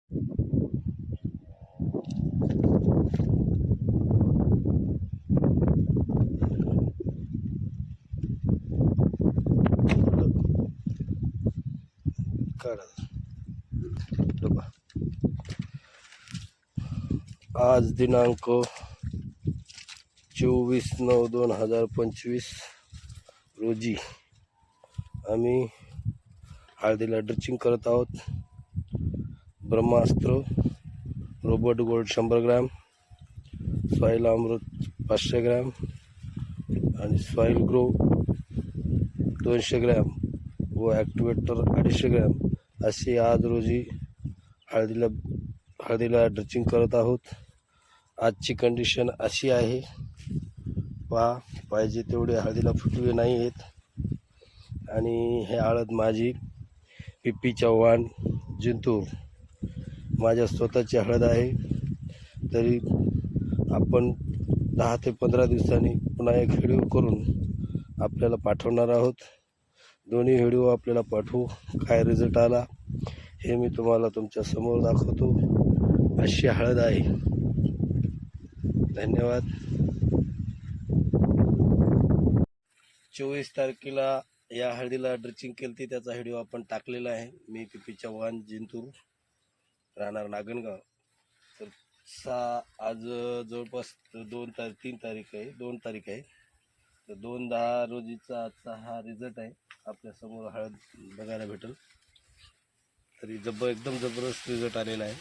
आज दिनांक 24/9/2025 रोजी आम्ही हळदीला ड्रिचिंग करत आहोत. ब्रह्मास्त्र रोबोट गोल्ड 100 ग्रॅम, सॉईल अमृत 500 ग्रॅम आणि सॉईल ग्रो 200 ग्रॅम व ॲक्टिवेटर 250 ग्रॅम अशी आज रोजी हळदीला ड्रिचिंग करत आहोत. आजची कंडिशन अशी आहे, पहा, पाहिजे तेवढे हळदीला फुटवे नाही आहेत. आणि हे हळद माझी पी चव्हाण जिंतूर माझ्या स्वतःची हळद आहे. तरी आपण 10 ते 15 दिवसांनी पुन्हा एक व्हिडिओ करून आपल्याला पाठवणार आहोत. दोन्ही व्हिडिओ आपल्याला पाठवू, काय रिझल्ट आला हे मी तुम्हाला तुमच्या समोर दाखवतो. अशी हळद आहे. धन्यवाद. 24 तारखेला या हळदीला ड्रिचिंग केली, त्याचा व्हिडिओ आपण टाकलेला आहे. मी पी चव्हाण जिंतूर, राहणार नागणगाव. तर आज जवळपास 3 तारीख आहे, 2 तारीख आहे. तर 2/10 रोजीचा आजचा हा रिझल्ट आहे. आपल्या समोर हळद बघायला भेटेल. तरी एकदम जबरदस्त रिझल्ट आलेला आहे.